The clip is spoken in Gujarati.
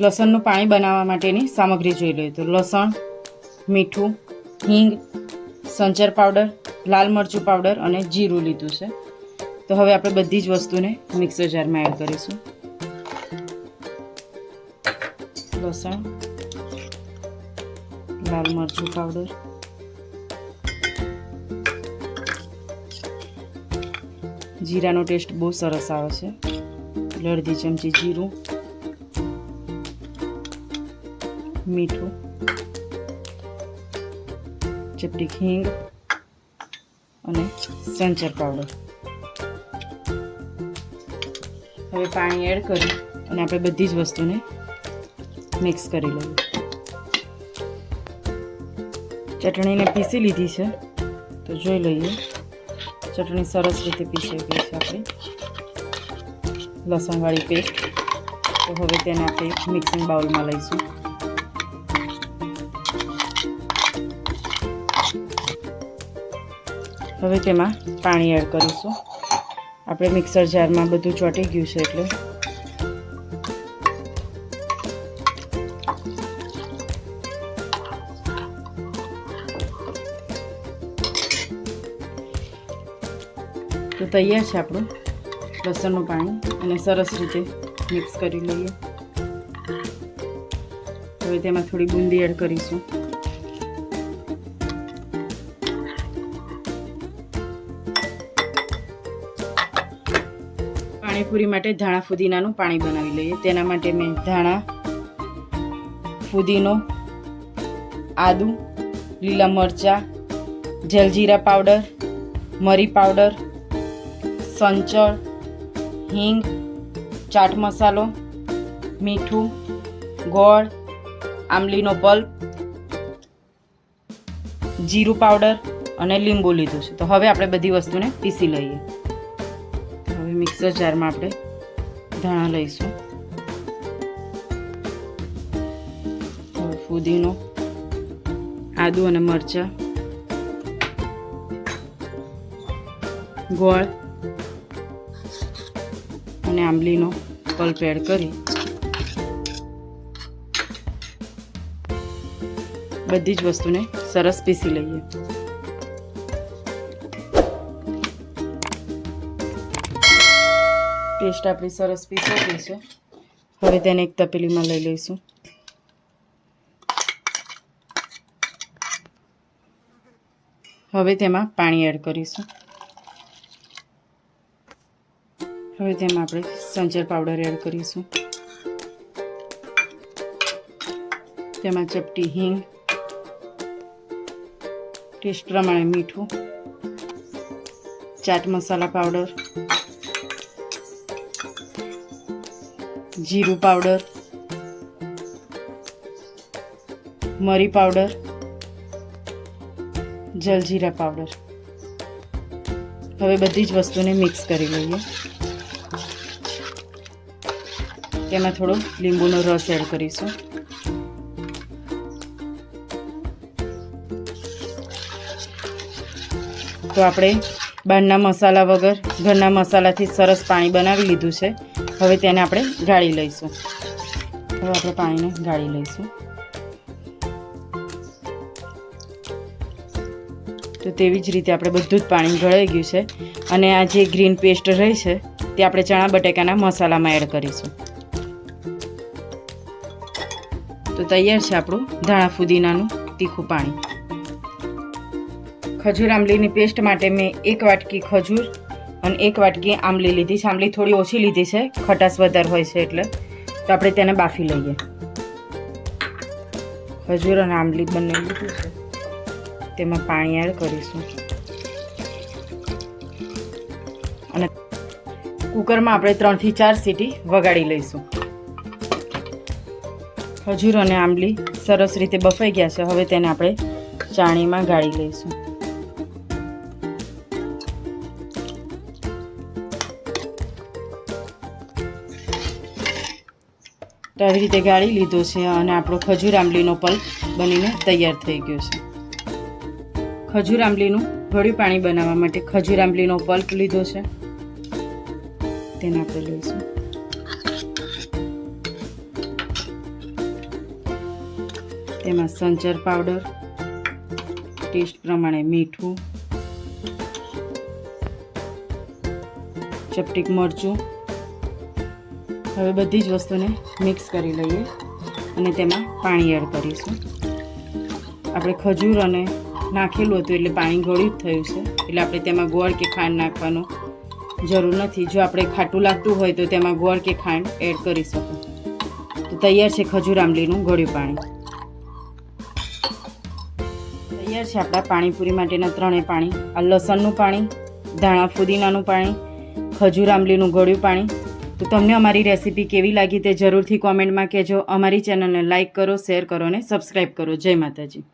લસણનું પાણી બનાવવા માટેની સામગ્રી જોઈ લઈએ. તો લસણ, મીઠું, હિંગ, સંચર પાવડર, લાલ મરચું પાવડર અને જીરું લીધું છે. તો હવે આપણે બધી જ વસ્તુને મિક્સર જારમાં એડ કરીશું. લસણ, લાલ મરચું પાવડર, જીરાનો ટેસ્ટ બહુ સરસ આવે છે. અડધી ચમચી જીરું, મીઠું, ચપટી હિંગ અને સંચર પાવડર. હવે પાણી એડ કરી અને આપણે બધી જ વસ્તુને મિક્સ કરી લઈએ. ચટણીને પીસી લીધી છે, તો જોઈ લઈએ. ચટણી સરસ રીતે પીસાઈ ગઈ છે આપણી લસણવાળી પેસ્ટ. તો હવે તેને આપણે મિક્સિંગ બાઉલમાં લઈશું. હવે તેમાં પાણી એડ કરીશું. આપણે મિક્સર જારમાં બધું ચોંટી ગયું છે એટલે તો તૈયાર છે આપણું લસણનું પાણી અને સરસ રીતે મિક્સ કરી લઈએ. હવે તેમાં થોડી બુંદી એડ કરીશું. પાણીપુરી માટે ધાણા ફુદીનાનું પાણી બનાવી લઈએ. તેના માટે મેં ધાણા, ફુદીનો, આદુ, લીલા મરચાં, જલજીરા પાવડર, મરી પાવડર, સંચળ, હિંગ, ચાટ મસાલો, મીઠું, ગોળ, આંબલીનો પલ્પ, જીરું પાવડર અને લીંબુ લીધું છે. તો હવે આપણે બધી વસ્તુને પીસી લઈએ. હવે મિક્સર જારમાં આપણે ધાણા લઈશું. હવે ફુદીનો, આદુ અને મરચાં, ગોળ અને આંબલીનો પલ્પ એડ કરી બધી જ વસ્તુને સરસ પીસી લઈએ. પેસ્ટ આપણી સરસ પીસાઈ ગઈ છે. હવે તેને એક તપેલીમાં લઈ લઈશું. હવે તેમાં પાણી એડ કરીશું. હવે તેમાં આપણે સંચર પાવડર એડ કરીશું. તેમાં ચપટી હિંગ, ટેસ્ટ પ્રમાણે મીઠું, ચાટ મસાલા પાવડર, જીરું પાવડર, મરી પાવડર, જલજીરા પાવડર. હવે બધી જ વસ્તુને મિક્સ કરી લઈએ. તેમાં થોડો લીંબુનો રસ એડ કરીશું. તો આપણે બહારના મસાલા વગર ઘરના મસાલાથી સરસ પાણી બનાવી લીધું છે. હવે તેને આપણે ગાળી લઈશું. હવે આપણે પાણીને ગાળી લઈશું. તો તેવી જ રીતે આપણે બધું જ પાણી ગળાઈ ગયું છે અને આ જે ગ્રીન પેસ્ટ રહી છે તે આપણે ચણા બટેકાના મસાલામાં એડ કરીશું. તો તૈયાર છે આપણું ધાણા ફુદીનાનું તીખું પાણી. ખજૂર આંબલીની પેસ્ટ માટે મેં 1 વાટકી ખજૂર અને 1 વાટકી આંબલી લીધી છે. આંબલી થોડી ઓછી લીધી છે, ખટાશ વધારે હોય છે એટલે. તો આપણે તેને બાફી લઈએ. ખજૂર અને આંબલી બંને લીધું છે. તેમાં પાણી એડ કરીશું અને કુકરમાં આપણે 3 થી 4 સીટી વગાડી લઈશું. ખજૂર અને આંબલી સરસ રીતે બફાઈ ગયા છે. હવે તેને આપણે ચાણીમાં ગાળી લઈશું. તો આવી રીતે ગાળી લીધો છે અને આપણો ખજૂર આંબલીનો પલ્પ બનીને તૈયાર થઈ ગયો છે. ખજૂર આંબલીનું ગળ્યું પાણી બનાવવા માટે ખજૂર આંબલીનો પલ્પ લીધો છે. તેને આપણે લઈશું. તેમાં સંચર પાવડર, ટેસ્ટ પ્રમાણે મીઠું, ચપટીક મરચું. હવે બધી જ વસ્તુને મિક્સ કરી લઈએ અને તેમાં પાણી એડ કરીશું. આપણે ખજૂર અને નાખેલું હતું એટલે પાણી ગળ્યું જ થયું છે, એટલે આપણે તેમાં ગોળ કે ખાંડ નાખવાનું જરૂર નથી. જો આપણે ખાટું લાગતું હોય તો તેમાં ગોળ કે ખાંડ એડ કરી શકો. તો તૈયાર છે ખજૂર આંબલીનું ગળ્યું પાણી. તૈયાર છે આપણા પાણીપુરી માટેના 3 પાણી. આ લસણનું પાણી, ધાણા ફુદીનાનું પાણી, ખજૂર આંબલીનું ગળ્યું પાણી. તો તમને અમારી રેસીપી કેવી લાગી તે જરૂરથી કોમેન્ટમાં કહેજો. અમારી ચેનલને લાઇક કરો, શેર કરો અને સબસ્ક્રાઈબ કરો. જય માતાજી.